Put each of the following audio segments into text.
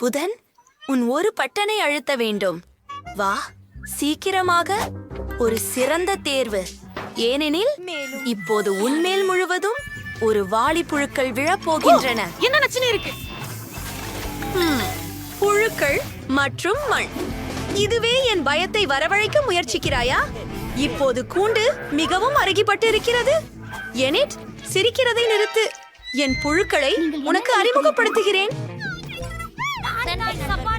புதன், உன் ஒரு பட்டனை அழுத்த வேண்டும். வா, சீக்கிரமாக. ஒரு சிறந்த தேர்வு. ஏனெனில் இப்போது உன்மேல் முழுவதும் ஒரு வாளிப்புழுக்கள் விழப்போகின்றன. என்ன நச்சுன்னு இருக்கு? புழுக்கள் மற்றும் மண். இதுவே என் பயத்தை வரவழைக்க முயற்சிக்கிறாயா? இப்போது கூண்டு மிகவும் அருகிப்பட்டு இருக்கிறது. எனிட், சிரிக்கிறதை நிறுத்து. என் புழுக்களை உனக்கு அறிமுகப்படுத்துகிறேன்.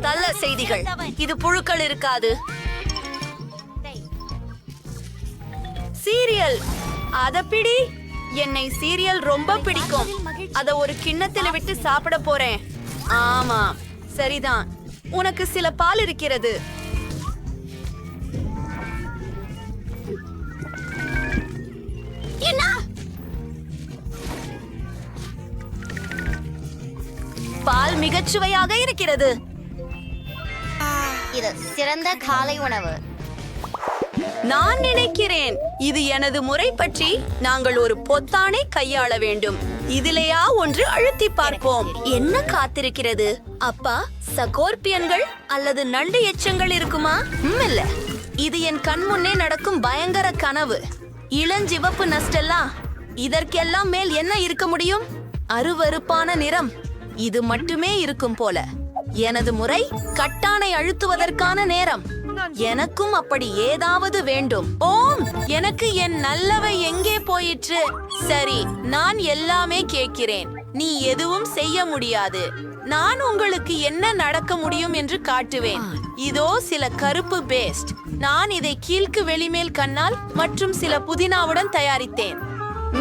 நல்ல செய்திகள். இது புழுக்கள் இருக்காது. சீரியல். அத பிடி. என்னை சீரியல் ரொம்ப பிடிக்கும். அத ஒரு கிண்ணத்தில் விட்டு சாப்பிட போறேன். ஆமா, சரிதான். உனக்கு சில பால் இருக்கிறது. என்ன? பால் மிகச் சுவையாக இருக்கிறது. இது சிறந்த காலை உணவு. நான் நினைக்கிறேன் இது எனது முறை பற்றி நாங்கள் ஒரு பொத்தானை கையாள வேண்டும். இதிலேயா ஒன்று அழுத்தி பார்ப்போம். என்ன காத்திருக்கிறது? அப்பா, சகோர்பியன்கள் அல்லது நண்டு எச்சங்கள் இருக்குமா? இல்ல. இது என் கண் முன்னே நடக்கும் பயங்கர கனவு. இளஞ்சிவப்பு நஸ்டெல்லா. இதற்கெல்லாம் மேல் என்ன இருக்க முடியும்? அருவருப்பான நிறம். இது மட்டுமே இருக்கும் போல. எனது முறை கட்டானை அழுத்துவதற்கான நேரம். எனக்கும் அப்படி ஏதாவது வேண்டும். ஓம், எனக்கு என் நல்லவை எங்கே போயிற்று? சரி, நான் எல்லாமே கேட்கிறேன். நீ எதுவும் செய்ய முடியாது. நான் உங்களுக்கு என்ன நடக்க முடியும் என்று காட்டுவேன். இதோ சில கருப்பு பேஸ்ட். நான் இதை கீழ்க்கு வெளிமேல் கண்ணால் மற்றும் சில புதினாவுடன் தயாரித்தேன்.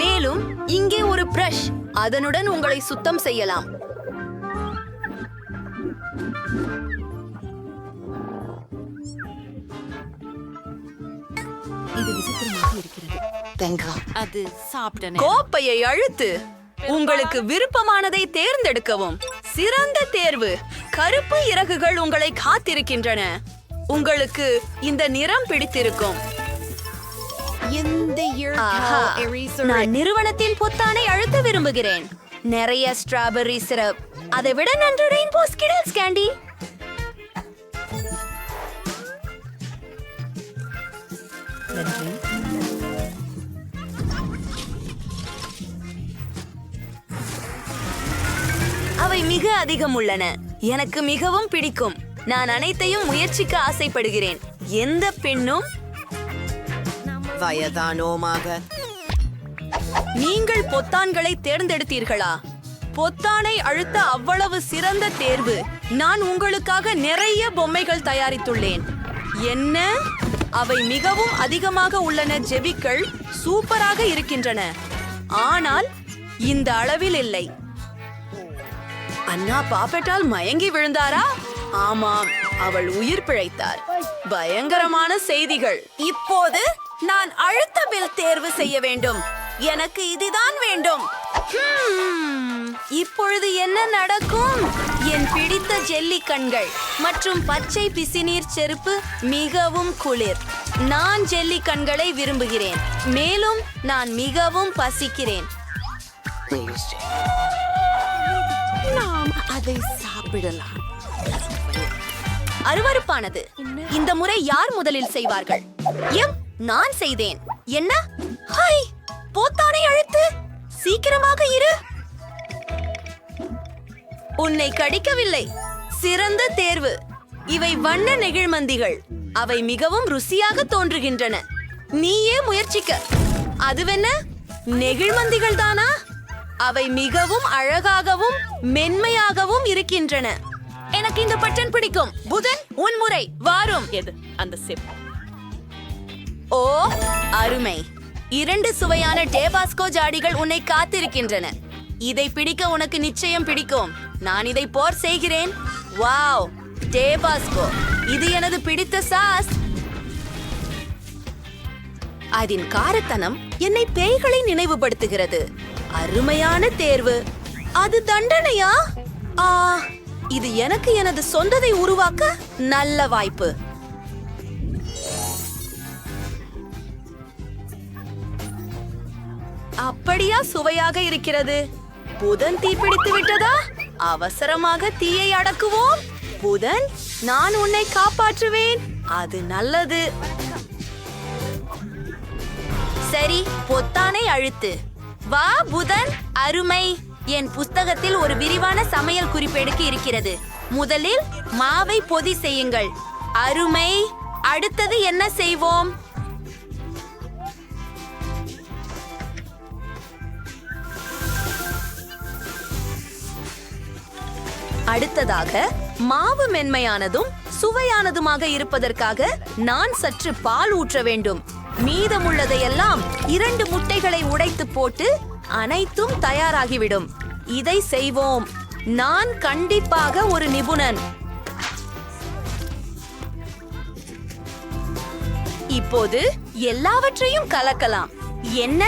மேலும் இங்கே ஒரு பிரஷ். அதனுடன் உங்களை சுத்தம் செய்யலாம். இது விசித்திரமாக இருக்கிறது. அது சாப்பிட்டேன். கோப்பையை அழுத்து. உங்களுக்கு விருப்பமானதை தேர்ந்தெடுக்கவும். சிறந்த தேர்வு. கருப்பு இறகுகள் உங்களை காத்திருக்கின்றன. உங்களுக்கு இந்த நிறம் பிடித்திருக்கும். ஆஹா, நான் நிறுவனத்தின் பொத்தானை அழுத்த விரும்புகிறேன். நிறைய ஸ்ட்ராபெர்ரி சிரப். அதை விட நன்று ரெயின்போ ஸ்கிடல்ஸ் கேண்டி. அவை மிக அதிகம் உள்ளன. எனக்கு மிகவும் பிடிக்கும். நான் அனைத்தையும் முயற்சிக்க ஆசைப்படுகிறேன். எந்த பெண்ணும் வயதானோமாக. நீங்கள் பொத்தான்களை தேர்ந்தெடுத்தீர்களா? பொத்தானை அழுத்த அவ்வளவு சிறந்த தேர்வு. நான் உங்களுக்காக நிறைய பொம்மைகள் தயாரித்துள்ளேன். என்ன? அவை மிகவும் அதிகமாக உள்ளன. ஜெபிக்கள் சூப்பராக இருக்கின்றன. ஆனால் இந்த அளவில் இல்லை. அண்ணா பாப்பெட்டால் மயங்கி விழுந்தாரா? ஆமாம், அவள் உயிர் பிழைத்தார். பயங்கரமான செய்திகள். இப்போது நான் அழுத்த பில் தேர்வு செய்ய வேண்டும். எனக்கு இதுதான் வேண்டும். இப்பொழுது என்ன நடக்கும்? என் பிடித்த ஜெல்லி கண்கள் மற்றும் பச்சை பிசினீர் செருப்பு மிகவும் குளிர். நான் ஜெல்லி கண்களை விரும்புகிறேன். மேலும் நான் மிகவும் பசிக்கிறேன். நாம் அதை சாப்பிடலாம். அருவருப்பானது. இந்த முறை யார் முதலில் செய்வார்கள்? நான் செய்தேன். என்ன? ஹை, பொத்தானை அழுத்து. சீக்கிரமாக இரு. உன்னை கடிக்கவில்லை. சிறந்த தேர்வு. இவை வண்ண நெகிழ்மந்திகள். அவை மிகவும் ருசியாக தோன்றுகின்றன. நீயே முயற்சிக்க. அதுவென்ன? நெகிழ்மந்திகள் தானா? அவை மிகவும் அழகாகவும் மென்மையாகவும் இருக்கின்றன. எனக்கு இந்த பட்டன் பிடிக்கும். புதன், உன் முறை. வாரும். எது அந்த சிப்? ஓ, அருமை. 2 சுவையான டேபாஸ்கோ ஜாடிகள் உன்னை காத்திருக்கின்றன. இதை பிடிக்க உனக்கு நிச்சயம் பிடிக்கும். நான் இதை போர் செய்கிறேன். வாவ், டேபாஸ்கோ. இது எனது பிடித்த சாஸ். அதன் காரத்தனம் என்னை பேய்களை நினைவுபடுத்துகிறது. அருமையான தேர்வு. அது தண்டனையா? இது எனக்கு எனது சொந்ததை உருவாக்க நல்ல வாய்ப்பு. அப்படியா சுவையாக இருக்கிறது? புதன் தீப்பிடித்து விட்டதா? அவசரமாக தீயை அடக்குவோம். புதன், நான் உன்னை காப்பாற்றுவேன். அது நல்லது. சரி, பொத்தானை அழுத்து. வா புதன், அருமை. என் புஸ்தகத்தில் ஒரு விரிவான சமையல் குறிப்பேடுக்கு இருக்கிறது. முதலில் மாவை பொதி செய்யுங்கள். அருமை. அடுத்தது என்ன செய்வோம்? அடுத்ததாக மாவு மென்மையானதும் சுவையானதுமாக இருப்பதற்காக நான் சற்று பால் ஊற்ற வேண்டும். மீதமுள்ளதையெல்லாம் 2 முட்டைகளை உடைத்து போட்டு அனைத்தும் தயாராகிவிடும். இதை செய்வோம். நான் கண்டிப்பாக ஒரு நிபுணன். இப்போது எல்லாவற்றையும் கலக்கலாம். என்ன?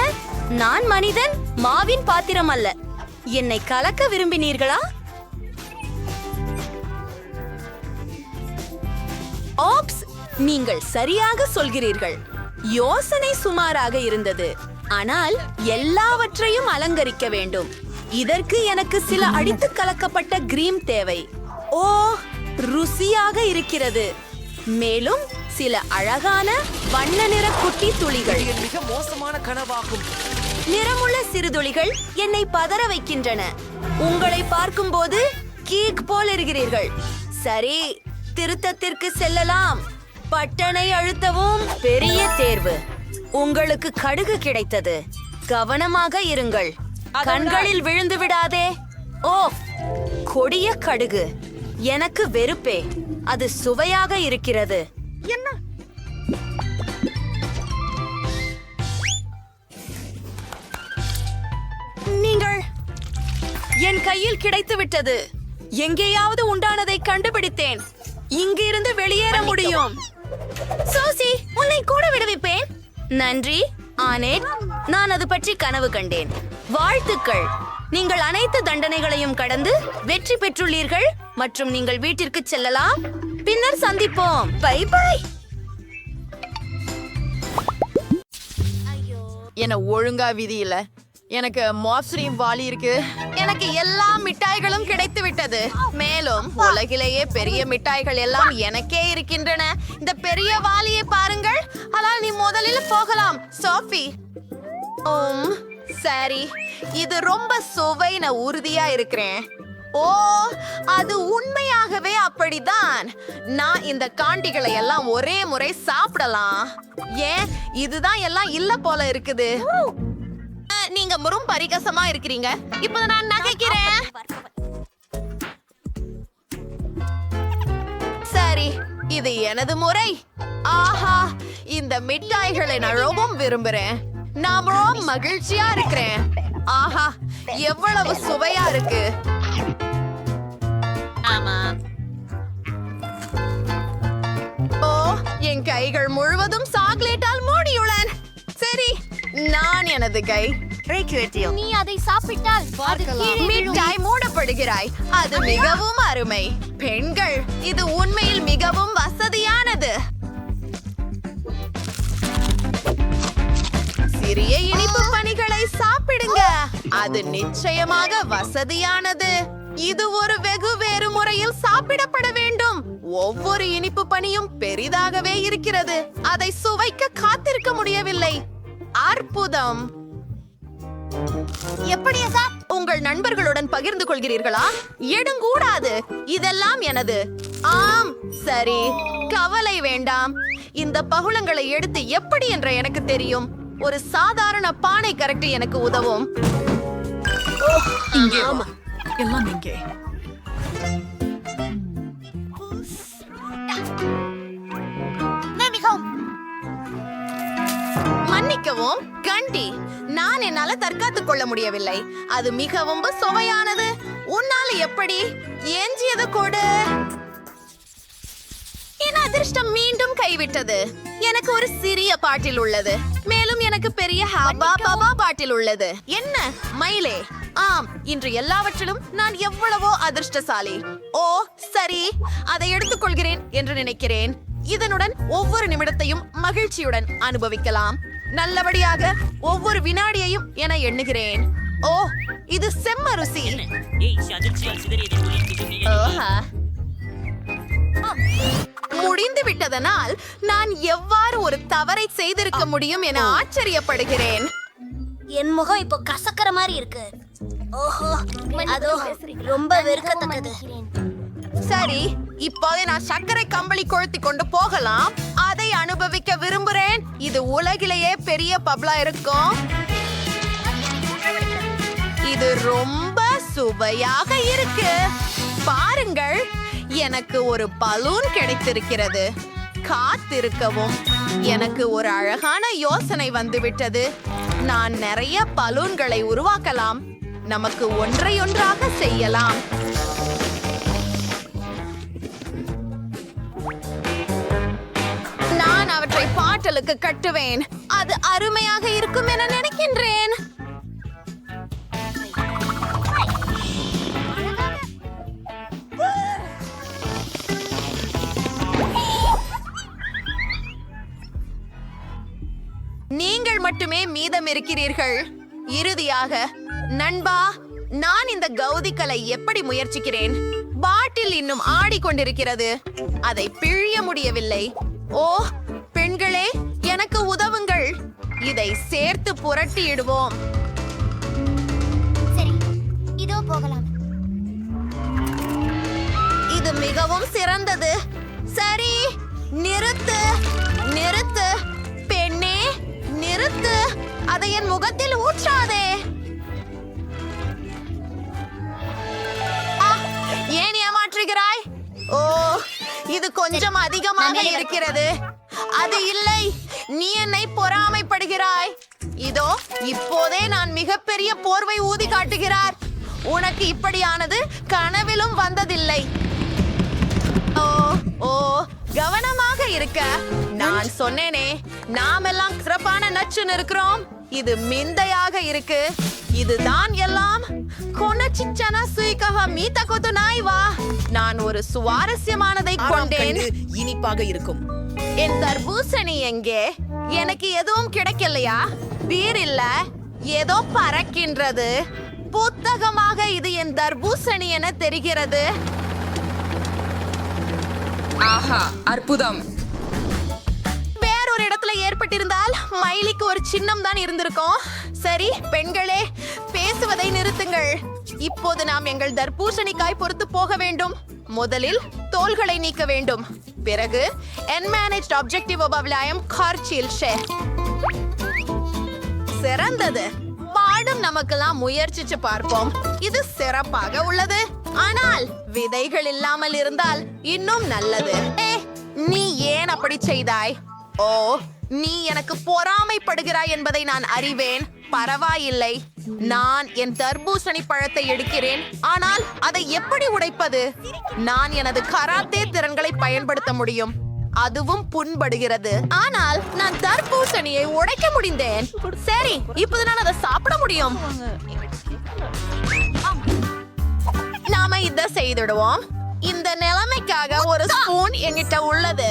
நான் மனிதன், மாவின் பாத்திரம் அல்ல. என்னை கலக்க விரும்பினீர்களா? ஆப்ஸ், நீங்கள் சரியாக சொல்கிறீர்கள். யோசனை சுமாராக இருந்தது, ஆனால் எல்லாவற்றையும் அலங்கரிக்க வேண்டும். இதற்கு எனக்கு சில அடித்து கலக்கப்பட்ட கிரீம் தேவை. ஓ, ருசியாக இருக்கிறது. மேலும் சில அழகான வண்ண நிற குட்டி துளிகள். மிக மோசமான கனவாகும். நிறமுள்ள சிறு துளிகள் என்னை பதற வைக்கின்றன. உங்களை பார்க்கும்போது கீக் போல் இருக்கிறீர்கள். சரி, திருத்தத்திற்கு செல்லலாம். பட்டனை அழுத்தவும். பெரிய தேர்வு. உங்களுக்கு கடுகு கிடைத்தது. கவனமாக இருங்கள். கண்களில் விழுந்து விடாதே. ஓ, கொடிய கடுகு. எனக்கு வெறுப்பே. அது சுவையாக இருக்கிறது. என்ன? நீங்கள் என் கையில் கிடைத்து விட்டது. எங்கேயாவது உண்டானதை கண்டுபிடித்தேன். இங்கிருந்து வெளியேற முடியும். சோசி, உன்னை கூட விடுவிப்பேன். நன்றி ஆனேட். நான் அது பற்றி கனவு கண்டேன். வாழ்த்துக்கள். நீங்கள் அனைத்து தண்டனைகளையும் கடந்து வெற்றி பெற்றுள்ளீர்கள் மற்றும் நீங்கள் வீட்டிற்கு செல்லலாம். பின்னர் சந்திப்போம். Bye bye. என்ன ஒழுங்கா விதி இல்ல. எனக்கு மாப்ஸ்ரீம் வாலி இருக்கு. எனக்கு எல்லா மிட்டாய்களும் கிடைத்து விட்டது. மேலும் உலகிலேயே பெரிய மிட்டாய்கள் எல்லாம் எனக்கே இருக்கின்றன. இந்த பெரிய வாலியை பாருங்கள். ஆனால் நீ முதலில் போகலாம் சோஃபி. சரி, இது ரொம்ப சுவை. நான் உறுதியா இருக்கிறேன். ஓ, அது உண்மையாகவே அப்படிதான். நான் இந்த காண்டிகளை எல்லாம் ஒரே முறை சாப்பிடலாம். ஏன், இதுதான் எல்லாம் இல்ல போல இருக்குது. நீங்க முறும் பரிகசமா இருக்கிறீங்க. இப்ப நான் நகைக்கிறேன். சரி, இது எனது முறை. ஆஹா, இந்த மிட்டாய்களை நான் ரொம்ப விரும்புறேன். நான் ரொம்ப மகிழ்ச்சியா இருக்கிறேன். ஆஹா, எவ்வளவு சுவையா இருக்கு. ஓ, என் கைகள் முழுவதும் சாக்லேட்டால் மூடியுள்ளன. சரி, நான் எனது கை. நீ அதை சாப்பிட்டால் அது கீழே விழும். மிட்டாய் மூடப்படுகிறாய். அது மிகவும் அருமை. பெண்கள், இது உண்மையில் மிகவும் வசதியானது. சிறிய இனிப்பு பணிகளை சாப்பிடுங்க. அது நிச்சயமாக வசதியானது. இது ஒரு வெகு வேறு முறையில் சாப்பிடப்பட வேண்டும். ஒவ்வொரு இனிப்பு பணியும் பெரிதாகவே இருக்கிறது. அதை சுவைக்க காத்திருக்க முடியவில்லை. அற்புதம். எப்படி சார்? உங்கள் நண்பர்களுடன் பகிர்ந்து கொள்கிறீர்களா? எடுங்கூடாது. இதெல்லாம் எனது. ஆம், சரி, கவலை வேண்டாம். இந்த பகுளங்களை எடுத்து எப்படி என்ற எனக்கு தெரியும். ஒரு சாதாரண பானை கரெக்ட் எனக்கு உதவும். இங்கே வா. எல்லாம் இங்கே. மன்னிக்கவும் கண்டி, நான் என்னால தற்காத்துக் கொள்ள முடியவில்லை. அது மிகவும் சுவையானது. உன்னால எப்படி? எஞ்சியது கொடு. என் அதிர்ஷ்டம் மீண்டும் கைவிட்டது. எனக்கு ஒரு சிறிய பாட்டில் உள்ளது. மேலும் எனக்கு பெரிய ஹாபா பாபா பாட்டில் உள்ளது. என்ன மயிலே? ஆம், இன்று எல்லாவற்றிலும் நான் எவ்வளவோ அதிர்ஷ்டசாலி. ஓ சரி, அதை எடுத்துக்கொள்கிறேன் என்று நினைக்கிறேன். இதனுடன் ஒவ்வொரு நிமிடத்தையும் மகிழ்ச்சியுடன் அனுபவிக்கலாம். நல்லபடியாக ஒவ்வொரு வினாடியையும் என எண்ணுகிறேன். ஓ, இது செம்ம ருசி. ஓஹா. முடிந்து விட்டதனால் நான் எவ்வாறு ஒரு தவறை செய்திருக்க முடியும் என ஆச்சரியப்படுகிறேன். என் முகம் இப்போ கசக்கற மாதிரி இருக்கு. ஓஹோ, அதோ ரொம்ப வெறுக்கத்தக்கது. சரி, இப்போது நான் சர்க்கரை கம்பளி கொளுத்தி கொண்டு போகலாம். அதை அனுபவிக்க விரும்புகிறேன். இது உலகிலேயே பெரிய பப்ளா இருக்கும். இது ரொம்ப சுவையாக இருக்கு. பாருங்கள், எனக்கு ஒரு பலூன் கிடைத்திருக்கிறது. காத்திருக்கவும். எனக்கு ஒரு அழகான யோசனை வந்துவிட்டது. நான் நிறைய பலூன்களை உருவாக்கலாம். நமக்கு ஒன்றையொன்றாக செய்யலாம். நான் அவற்றை பாட்டலுக்கு கட்டுவேன். அது அருமையாக இருக்கும் என நினைக்கின்றேன். நீங்கள் மட்டுமே மீதம் இருக்கிறீர்கள். இறுதியாக, நண்பா, நான் இந்த கௌதிக்கலை எப்படி முயற்சிக்கிறேன். பாட்டில் இன்னும் ஆடிக்கொண்டிருக்கிறது. அதை பிழிய முடியவில்லை. ஓ, பெண்களே, எனக்கு உதவுங்கள். இதை சேர்த்து புரட்டியிடுவோம். சரி, இதோ போகலாம். இது மிகவும் சிறந்தது. சரி, நிறுத்து, நிறுத்து. பெண்ணே, நிறுத்து. அதை என் முகத்தில் ஊற்றாதே. ஏன் ஏமாற்றுகிறாய்? ஓ, இது கொஞ்சம் அதிகமாக இருக்கிறது. அது இல்லை, நீ என்னை பொறாமைப்படுகிறாய். இதோ இப்போதே நான் மிகப்பெரிய போர்வை ஊதி காட்டுகிறார். உனக்கு இப்படியானது கனவிலும் வந்ததில்லை. ஓ ஓ, கவனமாக இருக்க. நான் சொன்னேனே, நாமெல்லாம் சிறப்பான நச்சுன்னு இருக்கிறோம். இது மிந்தையாக இருக்கு. இதுதான் எல்லாம். கொனச்சிச்சனா சுயிகஹ மீத கொத்து நாய்வா. நான் ஒரு சுவாரஸ்யமானதை கொண்டேன். இனிப்பாக இருக்கும். என் தர்பூசணி எங்கே? எனக்கு எதுவும் கிடைக்கலையா? பீர் இல்ல, ஏதோ பறக்கின்றது. புத்தகமாக இது என் தர்பூசணி என தெரிகிறது. ஆஹா, அற்புதம். வேறொரு இடத்துல ஏற்பட்டிருந்தால் மைலிக்கு ஒரு சின்னம் தான் இருந்திருக்கும். சரி, பெண்களே, பேசுவதை நிறுத்துங்கள். இப்போது நாம் எங்கள் தர்பூசணிக்காய் பொறுத்து போக வேண்டும். முதலில் தோல்களை நீக்க வேண்டும். பிறகு என்மேனேஜ்ட் ஆப்ஜெக்டிவ் ஒபவ்லாயம் கார்ச்சில் ஷே. சிறந்தது. பாடும் நமக்கெல்லாம் முயற்சிச்சு பார்ப்போம். இது சிறப்பாக உள்ளது. ஆனால் விதைகள் இல்லாமல் இருந்தால் இன்னும் நல்லது. நீ ஏன் அப்படி செய்தாய்? ஓ, நீ எனக்கு பொறாமைப்படுகிறாய் என்பதை நான் அறிவேன். பரவாயில்லை, நான் என் தர்பூசணி பழத்தை எடுக்கிறேன். ஆனால் அதை எப்படி உடைப்பது? நான் எனது கராத்தே திறன்களை பயன்படுத்த முடியும். அதுவும் புண்படுகிறது. ஆனால் நான் தர்பூசணியை உடைக்க முடிந்தேன். சரி, இப்போது நான் அதை சாப்பிட முடியும். நாம இத செய்துடுவோம். இந்த நிலைமைக்காக ஒரு ஸ்பூன் என்கிட்ட உள்ளது.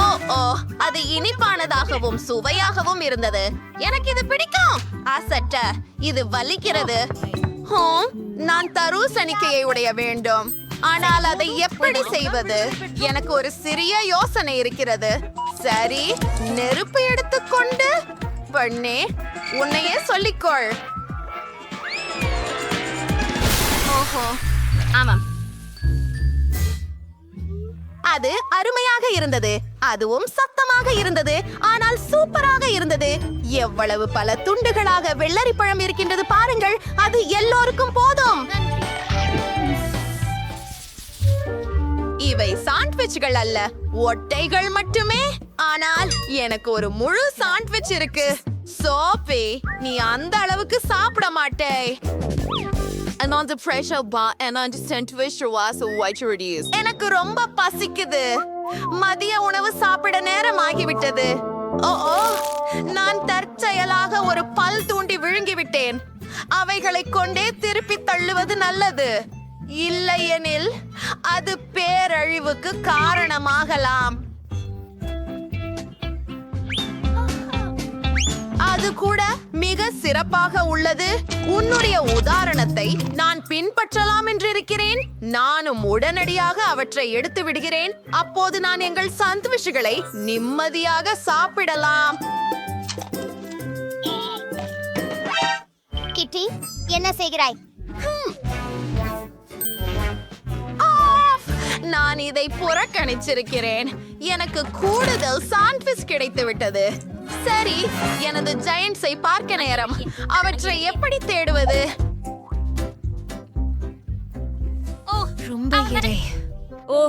ஓ ஓ, அது இனிப்பானதாகவும் சுவையாகவும் இருந்தது. எனக்கு இது பிடிக்கும். அசட்ட, இது வலிக்கிறது. நான் தர்பூசணிக்கையை உடைய வேண்டும். ஆனால் அதை எப்படி செய்வது? எனக்கு ஒரு சிறிய யோசனை இருக்கிறது. சரி, நெருப்பு எடுத்துக்கொண்டு பெண்ணே, உன்னையே சொல்லிக்கொள். ஓஹோ, ஆமாம், அது அருமையாக இருந்தது. அதுவும் சத்தமாக இருந்தது. ஆனால் சூப்பராக இருந்தது. எவ்வளவு பல துண்டுகளாக வெள்ளரி பழம் இருக்கின்றது பாருங்கள். அது எல்லோருக்கும் போதும். இவை சாண்ட்விச்கள் அல்ல, ஒட்டைகள் மட்டுமே. ஆனால் எனக்கு ஒரு முழு சாண்ட்விச் இருக்கு. சோபி, நீ அந்த அளவுக்கு சாப்பிட மாட்டே. எனக்கு ரொம்ப பசிக்குது. மதிய உணவு சாப்பிட நேரம் ஆகிவிட்டது. ஓ, நான் தற்செயலாக ஒரு பல் தூண்டி விழுங்கிவிட்டேன். அவைகளை கொண்டே திருப்பி தள்ளுவது நல்லது. இல்லையெனில் அது பேரழிவுக்கு காரணமாகலாம். அது கூட மிக சிறப்பாக உள்ளது. உன்னுடைய உதாரணத்தை நான் பின்பற்றலாம் என்று இருக்கிறேன். நானும் உடனடியாக அவற்றை எடுத்து விடுகிறேன். அப்போது நான் எங்கள் சாண்ட்விச்களை நிம்மதியாக சாப்பிடலாம். கிட்டி, என்ன செய்கிறாய்? நான் இதை புறக்கணிச்சிருக்கிறேன். எனக்கு கூடுதல் சாண்ட்விச் கிடைத்து விட்டது. சரி, எனது ஜெயண்ட்ஸை பார்க்க நேரம். அவற்றை எப்படி தேடுவது? ரொம்ப எடை. ஓ,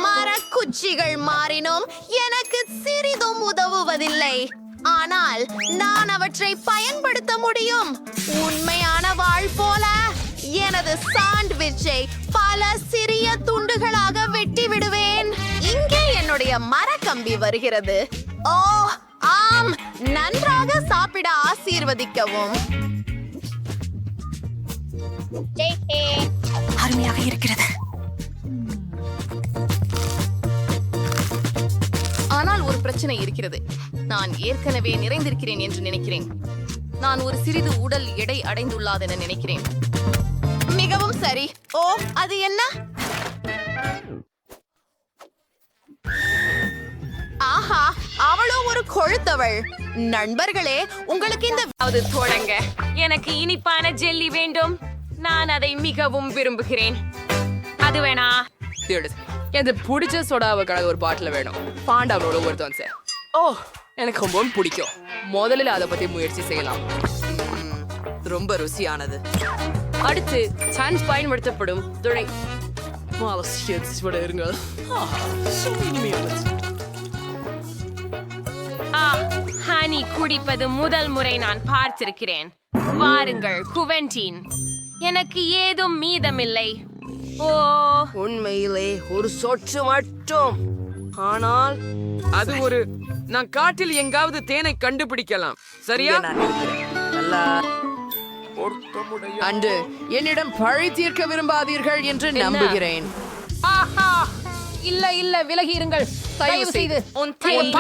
மரக்குச்சிகள் மாறினும் எனக்கு சிறிதும் உதவுவதில்லை. ஆனால் நான் அவற்றை பயன்படுத்த முடியும். உண்மையான வாள் போல எனது சாண்ட்விச்சை பல சிறிய துண்டுகளாக வெட்டி விடுவேன். இங்கே என்னுடைய மரக்கம்பி வருகிறது. ஓ ஆம், நன்றாக சாப்பிட ஆசீர்வதிக்கவும். அருமையாக இருக்கிறது. ஆனால் ஒரு பிரச்சனை இருக்கிறது. நான் ஏற்கனவே நிறைந்திருக்கிறேன் என்று நினைக்கிறேன். நான் ஒரு சிறிது உடல் எடை அடைந்துள்ளதென நினைக்கிறேன். மிகவும் சரி. ஓ, அது என்ன? ஆஹா, அவளோ ஒரு கொழுத்தவள். நண்பர்களே, உங்களுக்கு இந்த தொடங்க. எனக்கு இனிப்பான ஜெல்லி வேண்டும். நான் அதை மிகவும் விரும்புகிறேன். அது வேணா. எனக்கு பிடிச்ச சோடாவை கலந்து ஒரு பாட்டில் வேணும். பாண்டாவோட ஒரு தோசை. ஓ, எனக்கு ரொம்பவும் பிடிக்கும். முதல்ல அதை பத்தி முயற்சி செய்யலாம். ரொம்ப ருசியானது. அடுத்து சான்ஸ் பயன்படுத்தப்படும் துணை. ஹனி குடிப்பது முதல் முறை நான் பார்த்திருக்கிறேன். வாருங்கள் குவென்டின். எனக்கு ஏதும் மீதமில்லை. ஓ, உண்மையிலே ஒரு சொட்டு மட்டும். ஆனால் அது ஒரு நான் காட்டில் எங்காவது தேனை கண்டுபிடிக்கலாம். சரியா? அன்று என்னிடம் பழி தீர்க்க விரும்பாதீர்கள் என்று நம்புகிறேன். ஆஹா, இல்ல இல்ல, விலகி இருங்கள் தயவு செய்து. உன் தேன்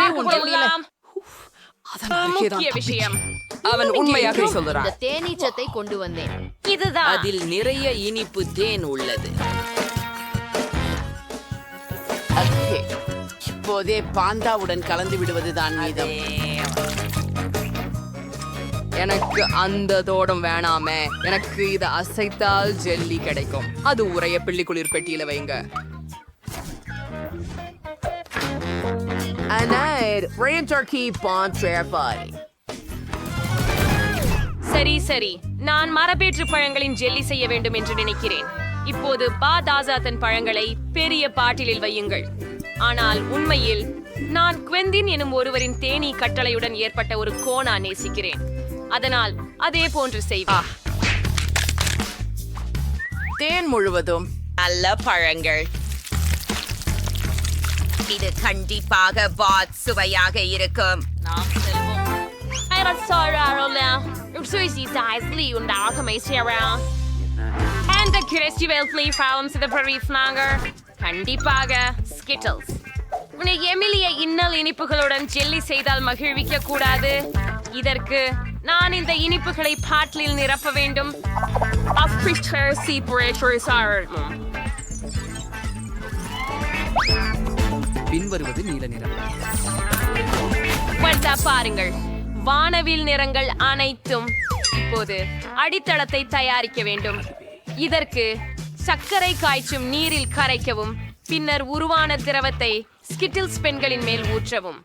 முக்கிய விஷயம். அவன் உண்மையாக சொல்கிறான். தேனீச்சத்தை கொண்டு வந்தேன். இதுதான். அதில் நிறைய இனிப்பு தேன் உள்ளது. இப்போதே பாந்தாவுடன் கலந்து விடுவதுதான் மீதம். எனக்கு அந்த தோடம் வேணாமே. எனக்கு இதை அசைத்தால் ஜெல்லி கிடைக்கும். அது உரைய பிள்ளை குளிர் பெட்டியில வைங்க. சரி சரி, நான் மரபேற்று பழங்களின் ஜெல்லி செய்ய வேண்டும் என்று நினைக்கிறேன். இப்போது பாதாசாத்தன் பழங்களை பெரிய பாட்டிலில் வையுங்கள். ஆனால் உண்மையில் நான் குவெந்தின் எனும் ஒருவரின் தேனீ கட்டளையுடன் ஏற்பட்ட ஒரு கோணா நேசிக்கிறேன். அதனால் அதே போன்று செய்வேன். தேன் முழுவதும் நல்ல பழங்கள். இது கண்டிப்பாக பாத் சுவையாக இருக்கும். நாம் செல்வோம். கண்டிப்பாக ஸ்கிட்டல்ஸ். உன்னை எமிலிய இன்னல் இனிப்புகளுடன் ஜெல்லி செய்தால் மகிழ்விக்க கூடாது. இதற்கு நான் இந்த இனிப்புகளை பாட்டிலில் நிரப்ப வேண்டும். பின்வருவது நீல நிறம். பாருங்கள், வானவில் நிறங்கள் அனைத்தும். இப்போது அடித்தளத்தை தயாரிக்க வேண்டும். இதற்கு சர்க்கரை காய்ச்சும் நீரில் கரைக்கவும், பின்னர் உருவான திரவத்தை ஸ்கிட்டில்ஸ் பெண்களின் மேல் ஊற்றவும்.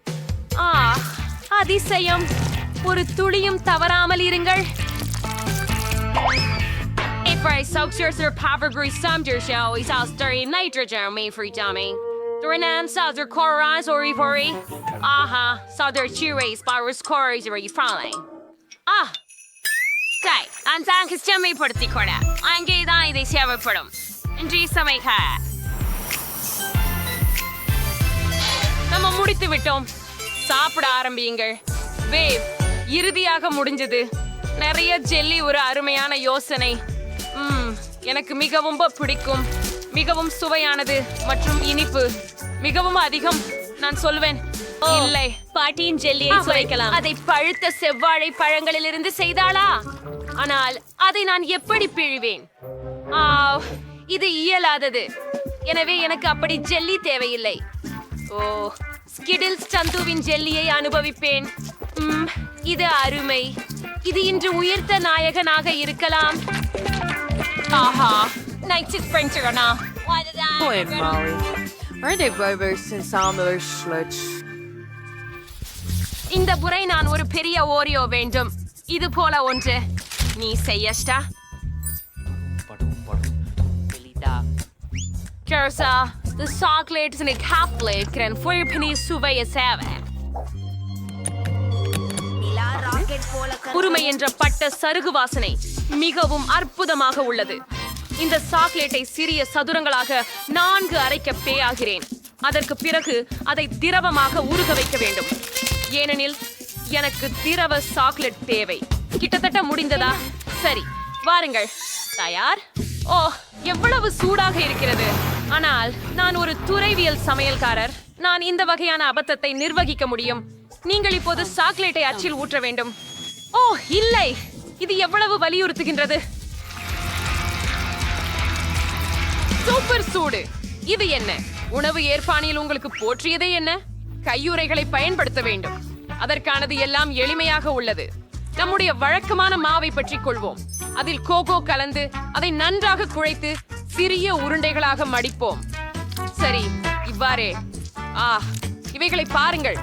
அதிசயம்! ஒரு துளியும் தவறாமல் இருங்கள். அங்கேதான் இதை சேவைப்படும். இன்றைய சமைக்க நம்ம முடித்து விட்டோம். சாப்பிட ஆரம்பியுங்கள். வேவ் இறுதியாக முடிஞ்சது. நிறைய ஜெல்லி ஒரு அருமையான யோசனை. எனக்கு மிகவும் பிடிக்கும். மிகவும் சுவையானது மற்றும் இனிப்பு மிகவும் அதிகம். நான் சொல்வேன் இல்லை. பாட்டியின் ஜெல்லியை சுவைக்கலாம். அதை பழுத்த செவ்வாழை பழங்களிலிருந்து செய்தாளா? ஆனால் அதை நான் எப்படி பிழிவேன்? ஆ, இது இயலாதது. எனவே எனக்கு அப்படி ஜெல்லி தேவையில்லை. ஓ, ஸ்கிடில்ஸ் சந்துவின் ஜெல்லியை அனுபவிப்பேன். இது அருமை. இது இன்று உயிர்த்த நாயகனாக இருக்கலாம். ஆஹா, night ஸ்பிரிங்டர்னா Moin, Maui. Are they burgers and sandwich sludge? இந்த முறை நான் ஒரு பெரிய ஓரியோ வேண்டும். இது போல ஒன்று நீ செய்யஸ்டா. Kersa, the chocolates in a chocolate can for penny சுவைய சேவை. உரிமை என்ற பட்ட சருகு வாசனை மிகவும் அற்புதமாக உள்ளது. இந்த சாக்லேட்டை சிறிய சதுரங்களாக 4 அரைக்க பேயாகிறேன். அதற்கு பிறகு அதை திரவமாக உருக வைக்க வேண்டும். ஏனெனில் எனக்கு திரவ சாக்லேட் தேவை. கிட்டத்தட்ட முடிந்ததா? சரி, வாருங்கள். தயார்? ஓ, எவ்வளவு சூடாக இருக்கிறது. ஆனால் நான் ஒரு துறைவியல் சமையல்காரர். நான் இந்த வகையான அபத்தத்தை நிர்வகிக்க முடியும். நீங்கள் இப்போது சாக்லேட்டை அச்சில் ஊற்ற வேண்டும். ஓ இல்லை, இது எவ்வளவு வலியுறுத்துகின்றது. சூப்பர் சூடு. இது என்ன? உணவு ஏற்பாணியில் உங்களுக்கு போற்றியதே என்ன? கையுறைகளை பயன்படுத்த வேண்டும். அதற்கானது எல்லாம் எளிமையாக உள்ளது. நம்முடைய வழக்கமான மாவை பற்றி கொள்வோம். அதில் கோகோ கலந்து அதை நன்றாக குழைத்து சிறிய உருண்டைகளாக மடிப்போம். சரி, இவ்வாறே. இவைகளை பாருங்கள்,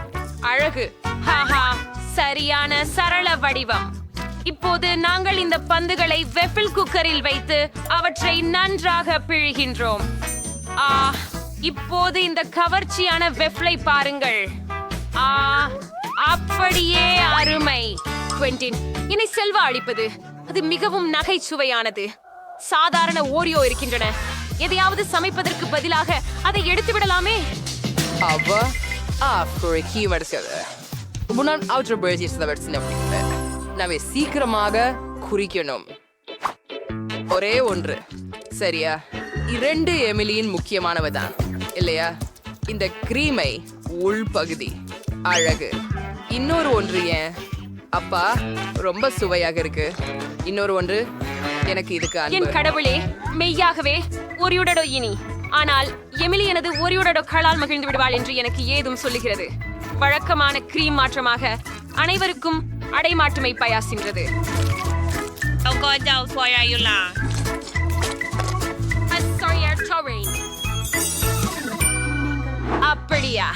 அழகு. ஹாஹா, சரியான சரள வடிவம். இப்போது நாங்கள் இந்த பந்துகளை வெஃபில் குக்கரில் வைத்து அவற்றை நன்றாக பிழிகின்றோம். இப்போது இந்த கவர்ச்சியான வெஃபிலை பாருங்கள். அப்படியே அருமை. குவென்டின், என்னை செல்வா அளிப்பது. அது மிகவும் நகைச்சுவையானது. சாதாரண ஓரியோ இருக்கின்றன. எதையாவது சமைப்பதற்கு பதிலாக அதை எடுத்து விடலாமே. நாமே சீக்கிரமாக குறிக்கணும். ஒரே ஒன்று சரியா? 2 எமிலியின் முக்கியமானவதான் இல்லையா? இந்த கிரீமை உள்பகுதி அழகு. இன்னொரு ஒன்று ஏன் அப்பா ரொம்ப சுவையாக இருக்கு. இன்னொரு ஒன்று எனக்கு இதுக்கு என் கடவுளே, மெய்யாகவே ஒரியுடடோ இனி. ஆனால் எமிலி எனது ஒரியுடடோ களால் மகிழ்ந்து விடுவாள் என்று எனக்கு ஏதும் சொல்லுகிறது. வழக்கமான கிரீம் மாற்றமாக அனைவருக்கும் அடைமாற்றுமை பயாசின்றது. அப்படியா?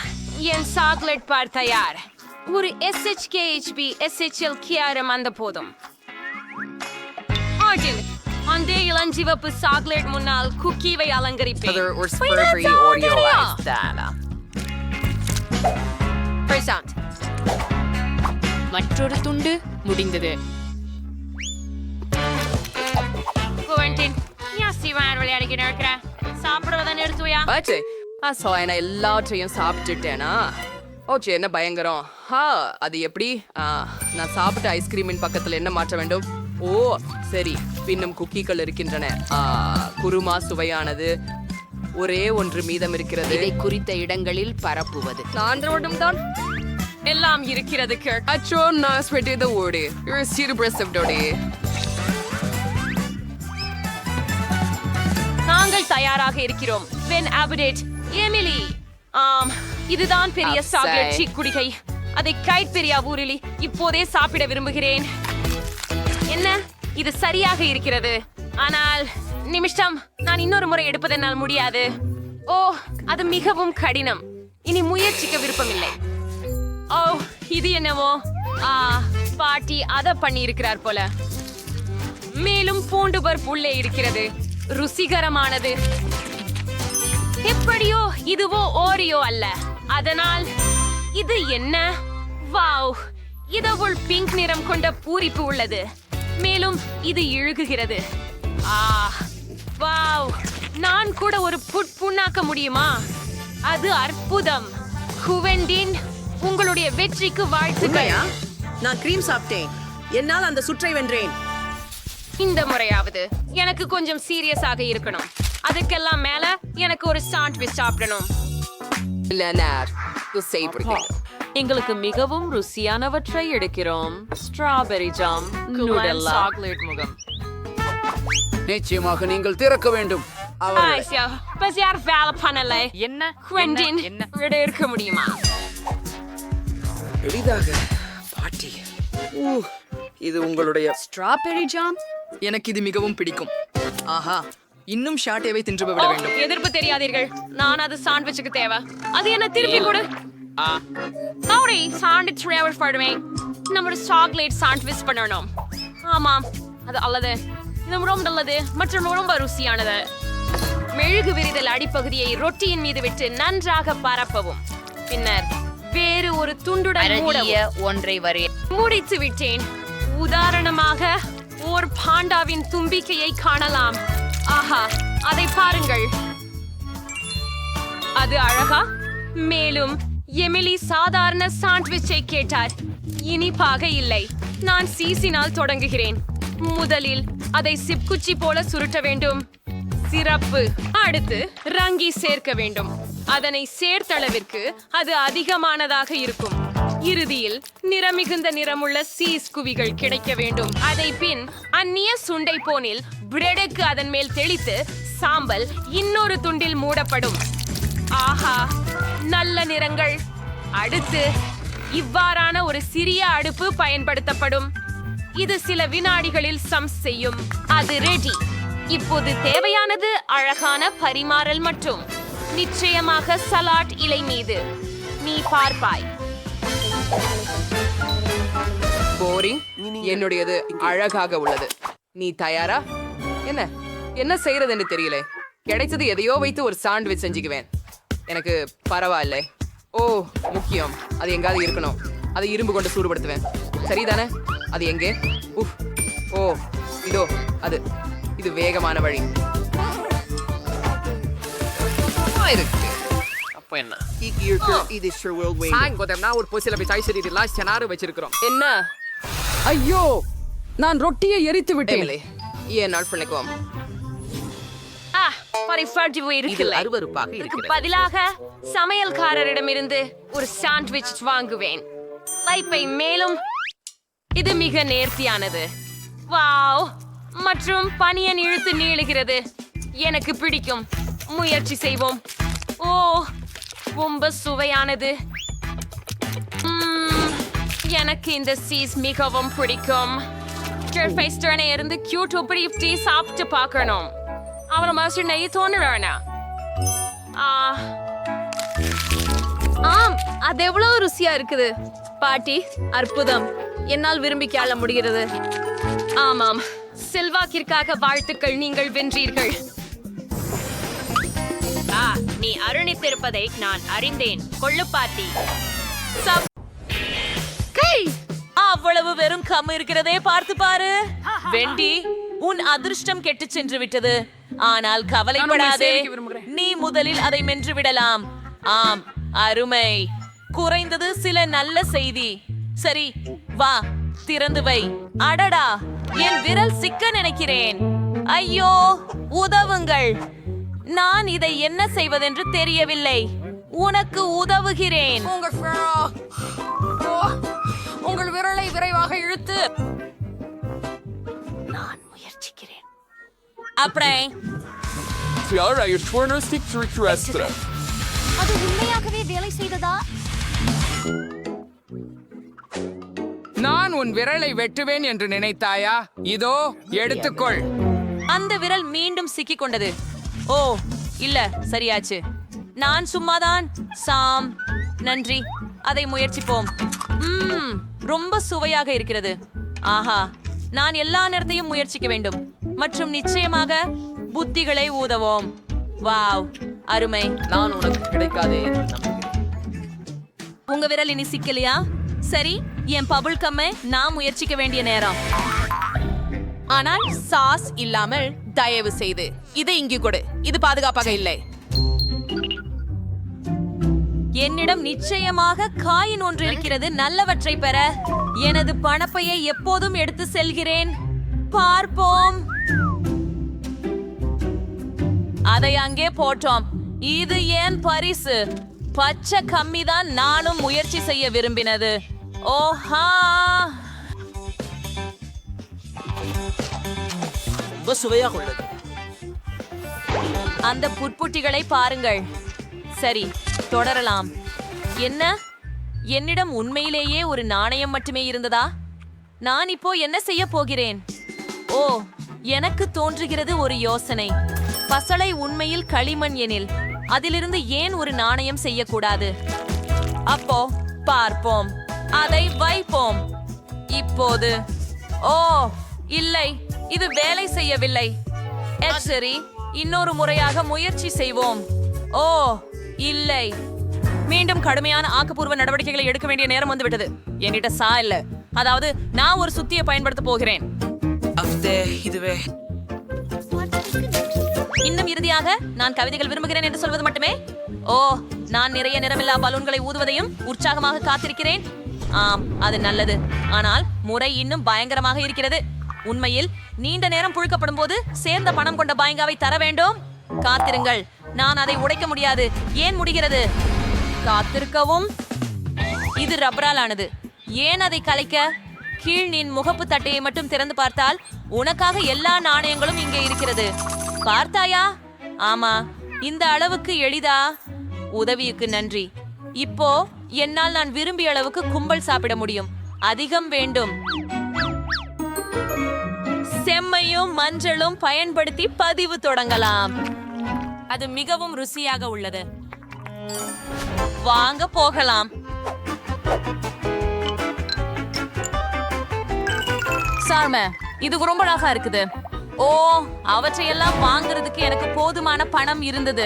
என் சாக்லேட் பார் தயார். ஒரு SHKHB SHL கியாரம் அந்த போதும். அந்த இளஞ்சிவப்பு சாக்லேட் முன்னால் குக்கீவை அலங்கரிப்பேன். மற்றொரு துண்டு முடிந்தது. சாப்பிடுவதை நிறுத்துவையா? எல்லாத்தையும் சாப்பிட்டுட்டேனா? ஓச்சே, என்ன பயங்கரம். அது எப்படி? நான் சாப்பிட்ட ஐஸ்கிரீமின் பக்கத்துல என்ன மாற்ற வேண்டும்? ஓ சரி, பின்னும் குக்கீகள் இருக்கின்றன. குருமா சுவையானது. ஒரே ஒன்று மீதம் இருக்கிறது. இதை குறித்த இடங்களில் பரப்புவது. நான் தான் எல்லாம் இருக்கிறது. அச்சோ, நான் ஸ்வெட்டேத ஓடு. நாங்கள் தயாராக இருக்கிறோம். When update Emily. இதுதான் பெரிய சாக்லேட் சீக் குடிகை. அதை கைட் பெரியா ஊரில் இப்போதே சாப்பிட விரும்புகிறேன். என்ன, இது சரியாக இருக்கிறது. ஆனால் நிமிஷம், நான் இன்னொரு முறை எடுப்பது என்னால் முடியாது. ஓ, அது மிகவும் கடினம். இனி முயற்சிக்க விருப்பமில்லை. ஓ, இது என்னவோ? பாட்டி அத பண்ணி இருக்கிறார் போல. மேலும் பூண்டு பருப்பு உள்ளே இருக்கிறது. ருசிகரமானது. எப்படியோ இதுவோ ஓரியோ அல்ல. அதனால் இது என்ன? வாவ், இதவுள் பிங்க் நிறம் கொண்ட பூரிப்பு உள்ளது. மேலும் இது இழுகுகிறது. வாவ், நான் கூட ஒரு புண்ணாக்க முடியுமா? அது அற்புதம். குவென்டின், உங்களுடைய வெற்றிக்கு வாழ்த்துக்கள். நான் கிரீம் சாப்பிட்டேன். என்னால் அந்த சுற்றை வென்றேன். இந்த முறையாவது எனக்கு கொஞ்சம் சீரியஸாக இருக்கணும். அதுக்கெல்லாம் மேல எனக்கு ஒரு சாண்ட்விச் சாப்பிடணும். லெனார்ட், செய்யப்படுகிறேன். எங்களுக்கு மிகவும் ருசியானவற்றை எடுக்கிறோம். ஸ்ட்ராபெரி ஜாம், நூடல்லா, சாக்லேட் முகம். நிச்சயமாக நீங்கள் திறக்க வேண்டும். யார் வேலை பண்ணல? என்ன குவெண்டின், விட இருக்க முடியுமா? எளிதாக பாட்டி. இது உங்களுடைய ஸ்ட்ராபெரி ஜாம் எனக்கு இது மிகவும் பிடிக்கும். ஆஹா, இன்னும் ஷாட்டேவை தின்று விட வேண்டும். எதிர்ப்பு தெரியாதீர்கள். நான் அது சாண்ட்விச்சுக்கு தேவை. அது என்ன திருப்பி கொடு. சாரி, சாண்ட்விச் ஃப்ளேவர் பண்ணுவேன். நம்ம சாக்லேட் சாண்ட்விச் பண்ணணும். ஆமாம், அது அல்லது இது ரொம்ப நல்லது மற்றும் ரொம்ப ருசியானது. மெழுகு விரிதல் அடிப்பகுதியை ரொட்டியின் மீது விட்டு நன்றாக பரப்பவும். பின்னர் வேறு ஒரு துண்டுடன் மூடவும். ஒன்றை வரைய முடித்து விட்டேன். உதாரணமாக ஓர் பாண்டாவின் தும்பிக்கையை காணலாம். ஆஹா, அதை பாருங்கள். அது அழகா? மேலும் எமிலி சாதாரண சாண்ட்விச்சை கேட்டார். இனிப்பாக இல்லை. நான் சீசினால் தொடங்குகிறேன். முதலில் அதை சிப்குச்சி போல சுருட்ட வேண்டும். சிறப்பு. அடுத்து ரங்கி சேர்க்க வேண்டும். அதனை சேர்த்தளவிற்கு அது அதிகமானதாக இருக்கும். இறுதியில் நிறமிகுந்த நிறமுள்ள சீஸ் குவிகள் கிடைக்க வேண்டும். அதை பின் அந்நிய சுண்டை போனில் பிரெடுக்கு அதன் மேல் தெளித்து சாம்பல் இன்னொரு துண்டில் மூடப்படும். ஆஹா, நல்ல நிறங்கள். அடுத்து இவ்வாறான ஒரு சிறிய அடுப்பு பயன்படுத்தப்படும். இது சில வினாடிகளில் சம் செய்யும். அது ரெடி. இப்போது தேவையானது அழகான பரிமாறல் மற்றும் நிச்சயமாக சலாட் இலை மீது. நீ பார்ப்பாய். போரிங். என்னுடையது அழகாக உள்ளது. நீ தயாரா? என்ன என்ன செய்யறதுன்னு தெரியல. கிடைச்சது எதையோ வைத்து ஒரு சாண்ட்விச் செஞ்சுக்குவேன். எனக்கு பரவாயில்ல. ஓ, முக்கியம். அது எங்காவது இருக்கணும். அதை இரும்பு கொண்டு சூடுபடுத்துவேன். சரிதானே? அது எங்கே? உஃப். ஓ, இதோ அது. இது வேகமான வழி. அப்ப என்ன நான் ஒரு பொசில விசாரிச்சிருக்கலாம். செனாரு வச்சிருக்கிறோம். என்ன? ஐயோ, நான் ரொட்டியை எரித்து விட்டேன். ஏன் நாள் பண்ணிக்குவோம். அருவருப்பாக இதுக்கு பதிலாக சமையல்காரரிடமிருந்து ஒரு சாண்ட்விச் வாங்குவேன். லைப்பை மேலும் இது மிக நேர்த்தியானது. வாவ், மற்றும் பனியன் இழுத்து நீளுகிறது. எனக்கு பிடிக்கும். முயற்சி செய்வோம். ஓ, ரொம்ப சுவையானது. எனக்கு இந்த சீஸ் மிகவும் பிடிக்கும். இருந்து கியூட் இப்படி சாப்பிட்டு பார்க்கணும். அவரை மாதிரி நெய் தோணுறானா? ஆம், அது எவ்வளவு ருசியா இருக்குது பாட்டி. அற்புதம். என்னால் விரும்பி கேள முடிகிறது. ஆமாம், செல்வாக்கிற்காக வாழ்த்துக்கள். நீங்கள் வென்றீர்கள். நீ அருணித்திருப்பதை நான் அறிந்தேன். கொள்ளுப்பாத்தி. அவ்வளவு வெறும் கம் இருக்கிறதே, பார்த்து பாரு. வெண்டி, உன் அதிர்ஷ்டம் கெட்டு சென்று விட்டது. ஆனால் கவலைப்படாதே, நீ முதலில் அதை மென்று விடலாம். ஆம், அருமை. குறைந்தது சில நல்ல செய்தி. சரி, வா, திறந்து வை. அடடா, என் விரல் சிக்க நினைக்கிறேன். ஐயோ, உதவுங்கள். நான் இதை என்ன செய்வதென்று தெரியவில்லை. உனக்கு உதவுகிறேன். உங்கள் விரலை விரைவாக இழுத்து. நான் முயற்சிக்கிறேன். அப்படியே அது உண்மையாகவே வேலை செய்ததா? நான் உன் விரலை வெட்டுவேன் என்று நினைத்தாயா? இதோ எடுத்துக்கொள். அந்த விரல் மீண்டும் சிக்கிக் கொண்டது. ஓ, இல்ல, சரியாச்சு. நான் சும்மாதான். சாம், நன்றி. அதை முயற்சிப்போம். ரொம்ப சுவையாக இருக்கிறது. ஆஹா, நான் எல்லா நேரத்தையும் முயற்சிக்க வேண்டும். மற்றும் நிச்சயமாக புத்திகளை ஊதவோம். வாவ், அருமை. நான் உனக்கு கிடைக்காதே என்று நம்புகிறேன். உங்க விரல் இனி சிக்கலையா? சரி, என் பபுள் கம்மை நான் முயற்சிக்க வேண்டிய நேரம். ஆனால் சாஸ் இல்லாமல் தயவு செய்து இதை இங்கு கொடு. இது பாதுகாப்பாக இல்லை. என்னிடம் நிச்சயமாக காயின் ஒன்று இருக்கிறது. நல்லவற்றை பெற எனது பணப்பையை எப்போதும் எடுத்து செல்கிறேன். பார்ப்போம். அதை அங்கே போட்டோம். இது ஏன் பரிசு? பச்சை கம்மி தான் நானும் முயற்சி செய்ய விரும்பினது. ஓஹா, ரொம்ப சுவையாக உள்ளது. அந்த புட்புட்டிகளை பாருங்கள். சரி, தொடரலாம். என்ன, என்னிடம் உண்மையிலேயே ஒரு நாணயம் மட்டுமே இருந்ததா? நான் இப்போ என்ன செய்ய போகிறேன்? ஓ, எனக்கு தோன்றுகிறது ஒரு யோசனை. பசளை உண்மையில் களிமண் எனில் அதிலிருந்து ஏன் ஒரு நாணயம் செய்யக்கூடாது? அப்போ பார்ப்போம், அதை வைப்போம். இப்போது ஓ இல்லை, இது வேலை செய்யவில்லை. சரி, இன்னொரு முறையாக முயற்சி செய்வோம். ஓ இல்லை, மீண்டும் கடுமையான ஆக்கப்பூர்வ நடவடிக்கைகளை எடுக்க வேண்டிய நேரம் வந்துவிட்டது. என்கிட்ட சா இல்ல, அதாவது நான் ஒரு சுத்தியை பயன்படுத்த போகிறேன். இதுவே இன்னும் இறுதியாக நான் கவிதைகள் விரும்புகிறேன் என்று சொல்வது மட்டுமே. ஓ, நான் நிறைய நிறமில்லா பலூன்களை ஊதுவதையும் உற்சாகமாக காத்திருக்கிறேன். ஆம், அது நல்லது. ஆனால் முறை இன்னும் பயங்கரமாக இருக்கிறது. உண்மையில் நீண்ட நேரம் புழுக்கப்படும் போது சேர்ந்த பணம் கொண்ட பாயங்காவை தர வேண்டும். காத்திருங்கள், நான் அதை உடைக்க முடியாது. ஏன் முடிகிறது? காத்திருக்கவும். இது ரப்பரால் ஆனது. ஏன் அதை கலைக்க? கீழ் நின் முகப்பு தட்டையை மட்டும் திறந்து பார்த்தால் உனக்காக எல்லா நாணயங்களும் இங்கே இருக்கிறது. பார்த்தாயா? ஆமா, இந்த அளவுக்கு எளிதா? உதவிக்கு நன்றி. இப்போ என்னால் நான் விரும்பிய அளவுக்கு கும்பல் சாப்பிட முடியும். அதிகம் வேண்டும். செம்மையும் மஞ்சளும் பயன்படுத்தி பதிவு தொடங்கலாம். அது மிகவும் ருசியாக உள்ளது. வாங்க போகலாம். சார்ம, இது ரொம்ப அழகா இருக்குது. ஓ, அவற்றையெல்லாம் வாங்குறதுக்கு எனக்கு போதுமான பணம் இருந்தது.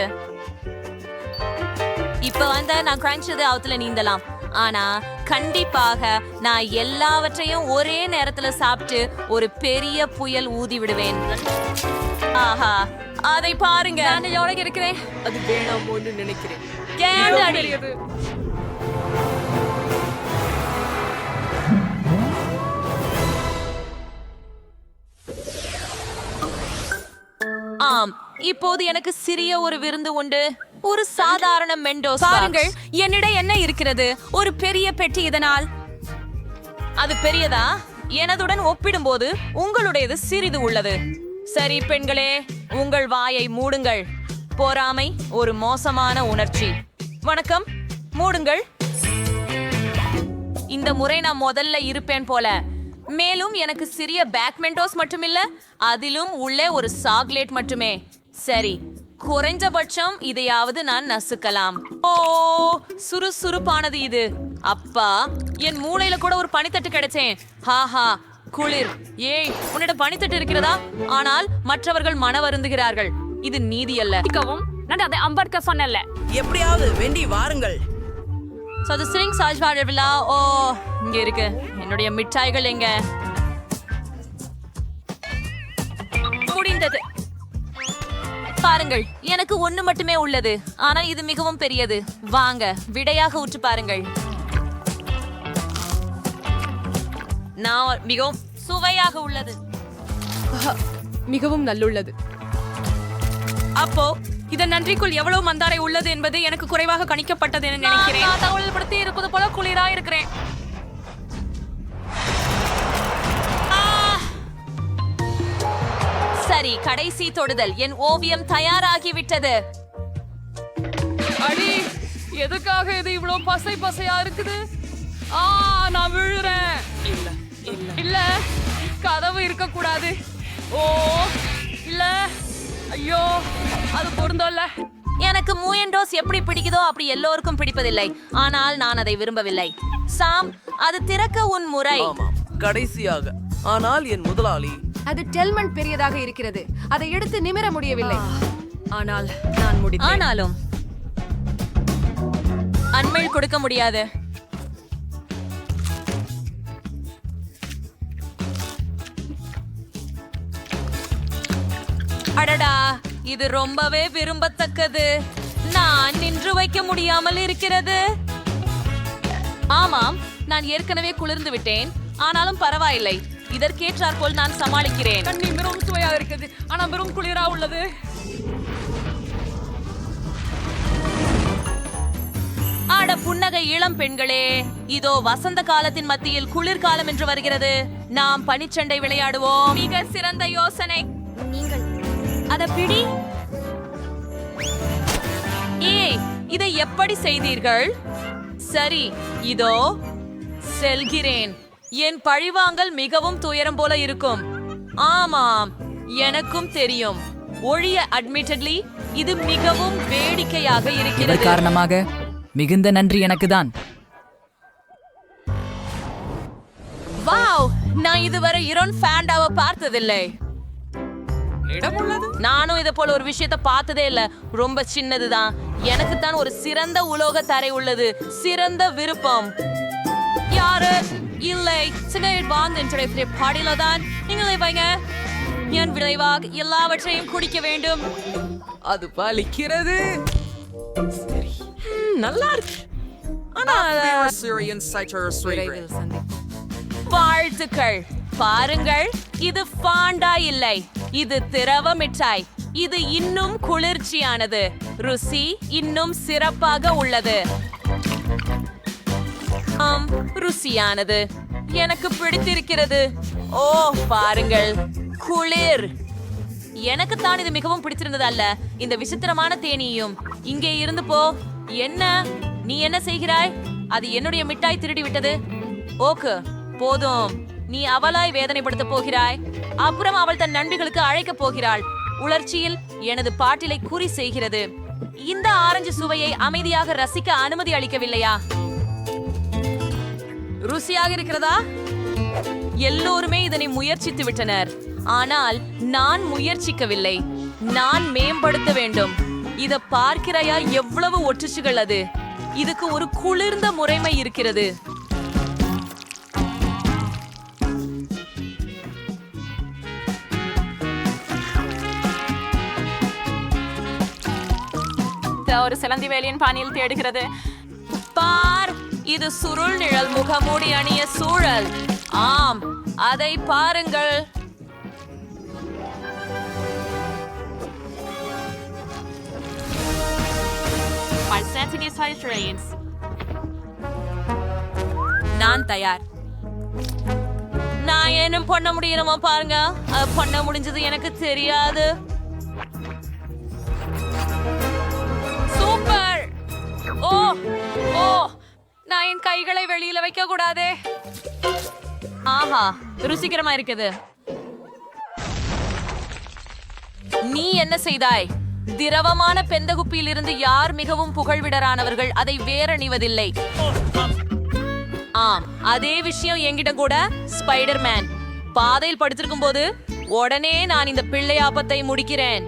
இப்ப நான் கிரஞ்சது அவத்துல நீந்தலாம். ஆனா கண்டிப்பாக நான் எல்லாவற்றையும் ஒரே நேரத்துல சாப்பிட்டு ஒரு பெரிய புயல் ஊதி விடுவேன். ஆஹா, அதை பாருங்க. நான் எவ்வளவு இருக்கிறேன். அது வேணாமோன்னு நினைக்கிறேன். கேண்டடி. ஆம், இப்போது எனக்கு சிறிய ஒரு விருந்து உண்டு. ஒரு சாதாரண மெண்டோஸ். பாருங்கள், என்னிடம் என்ன இருக்கிறது? ஒரு பெரிய பெட்டி. இதனால் அது பெரியதா? எனதுடன் ஒப்பிடும்போது உங்களுடையது சிறிது உள்ளது. சரி பெண்களே, உங்கள் வாயை மூடுங்கள். பொறாமை ஒரு மோசமான உணர்ச்சி. வணக்கம், மூடுங்கள். இந்த முறை நான் முதல்ல இருப்பேன் போல. மேலும் எனக்கு சிறிய பேக்மெண்டோஸ் மட்டுமில்ல, அதிலும் உள்ளே ஒரு சாக்லேட் மட்டுமே. சரி, குறைஞ்சபட்சம் இதையாவது நான் நசுக்கலாம். ஓ, சுறுசுறுப்பானது இது. அப்பா, என் மூளையில கூட ஒரு பனித்தட்டு கிடைச்சேன். ஹாஹா, குளிர். ஏய், உன்னிடம் பனித்தட்டு இருக்கிறதா? ஆனால் மற்றவர்கள் மன வருந்துகிறார்கள். இது நீதி அல்ல. நான் அதை அம்பர்க்க சொன்னல. எப்படியாவது வேண்டி வாருங்கள். விழா. ஓ, இங்க இருக்கு. என்னுடைய மிட்டாய்கள் எங்க? முடிந்தது. பாருங்கள், எனக்கு ஒண்ணு மட்டுமே உள்ளது. ஆனால் இது மிகவும் பெரியது. வாங்க, விடையாக உற்று பாருங்கள். நான் மிகவும் சுவையாக உள்ளது. மிகவும் நல்லுள்ளது. அப்போ இதன் நன்றிக்குள் எவ்வளவு மந்தாரை உள்ளது என்பது எனக்கு குறைவாக கணிக்கப்பட்டது என நினைக்கிறேன். நான் தகவல் படுத்தி இருப்பது போல குளிரா இருக்கிறேன். சரி, கடைசி தொடுதல். என் ஓவியம் தயாராகிவிட்டது. அடி, எதுக்காக இது இவ்வளவு பசை பசையா இருக்குது? நான் விழுறேன். இல்ல, கதவு இருக்க கூடாது. ஓ இல்ல, ஐயோ, அது பொருந்தோல்ல. எனக்கு மூயண்டோஸ் எப்படி பிடிக்குதோ அப்படி எல்லோருக்கும் பிடிப்பதில்லை. ஆனால் நான் அதை விரும்பவில்லை. சாம், அது திறக்க உன் முறை. ஆமாம், கடைசியாக. ஆனால் என் முதலாளி. அது டெல்மண்ட் பெரியதாக இருக்கிறது. அதை எடுத்து நிமிர முடியவில்லை. ஆனால் நான் முடித்தேன். ஆனாலும் அண்மையில் கொடுக்க முடியாது. அடடா, இது ரொம்பவே விரும்பத்தக்கது. நான் நின்று வைக்க முடியாமல் இருக்கிறது. ஆமாம், நான் ஏற்கனவே குளிர்ந்து விட்டேன். ஆனாலும் பரவாயில்லை, இதற்கேற்றாற்போல் நான் சமாளிக்கிறேன். தண்ணி மிகவும் சுவையாக இருக்குது, ஆனா மிகவும் குளிரா உள்ளது. அட புன்னகை இளம் பெண்களே, இதோ வசந்த காலத்தின் மத்தியில் குளிர்காலம் என்று வருகிறது. நாம் பனிச்சண்டை விளையாடுவோம். மிக சிறந்த யோசனை. நீங்கள் அத பிடி. ஏய், இதை எப்படி செய்தீர்கள்? சரி, இதோ செல்கிறேன். என் பழிவாங்கல் மிகவும் துயரம் போல இருக்கும். ஆமாம், எனக்கும் தெரியும். ஒழிய அட்மிட்டட்லி இது மிகவும் வேடிக்கையாக இருக்கிறது. காரணமாக மிகுந்த நன்றி எனக்குதான். வாவ், நான் இதுவரை இரோன் ஃபேண்டாவை பார்த்ததில்லை. நானும் இதை போல ஒரு விஷயத்தை பார்த்ததே இல்ல. ரொம்ப சின்னதுதான். எனக்கு தான் ஒரு சிறந்த உலோக தரை உள்ளது. சிறந்த விருப்பம். யாரு இல்லை சிகரெட் வாங்க என்ற பாடியில தான் நீங்களே வைங்க. என் விளைவாக எல்லாவற்றையும் குடிக்க வேண்டும். அது பலிக்கிறது. சரி, நல்லா இருக்கு. ஆனா விரைவில் சந்திப்போம். வாழ்த்துக்கள். பாருங்கள், இது ஃபாண்டா இல்லை, இது திரவ மிட்டாய். இது இன்னும் குளிர்ச்சியானது. ருசி இன்னும் சிறப்பாக உள்ளது. ருசியானது. எனக்கு பிடித்திருக்கிறது. ஓ பாருங்கள், குளிர். எனக்கு தான் இது மிகவும் பிடிச்சிருந்தது அல்ல, இந்த விசித்திரமான தேனியும். இங்கே இருந்து போ. என்ன நீ என்ன செய்கிறாய்? அது என்னுடைய மிட்டாய் திருடி விட்டது. ஓகே, போதும். நீ அவளாய் வேதனைப்படுத்த போகிறாய். அப்புறம் அவள் தன் நண்பிகளுக்கு அழைக்க போகிறாள். உணர்ச்சியில் எனது பாட்டிலை குறி செய்கிறது. இந்த ஆரஞ்சு சுவையை அமைதியாக ரசிக்க அனுமதி அளிக்கவில்லையா? ருசியாக இருக்கிறதா? எல்லோருமே இதனை முயற்சித்து விட்டனர். ஆனால் நான் முயற்சிக்கவில்லை. நான் மேம்படுத்த வேண்டும். இத பார்க்கிறாயா எவ்வளவு ஒற்றுச்சுகள் அது. இதுக்கு ஒரு குளிர்ந்த முறைமை இருக்கிறது. ஒரு சிலந்தி வேலியின் பாணியில் தேடுகிறது. பார், இது சுருள் நிழல் முகமூடி அணிய சூழல். ஆம், அதை பாருங்கள். நான் தயார். நான் என்ன பண்ண முடியணுமா பாருங்க. அது பண்ண முடிஞ்சது எனக்கு தெரியாது. சூப்பர். ஓ ஓ, நான் என் கைகளை வெளியில வைக்க கூடாதே. ஆஹா, ருசிகரமா இருக்குது. நீ என்ன செய்தாய்? திரவமான பெந்தகுப்பியில் இருந்து யார் மிகவும் புகழ்விடரானவர்கள் அதை வேறணிவதில்லை. ஆம், அதே விஷயம் என்கிட்ட கூட. ஸ்பைடர்மேன் பாதையில் படுத்திருக்கும் போது உடனே நான் இந்த பிள்ளை ஆபத்தை முடிக்கிறேன்.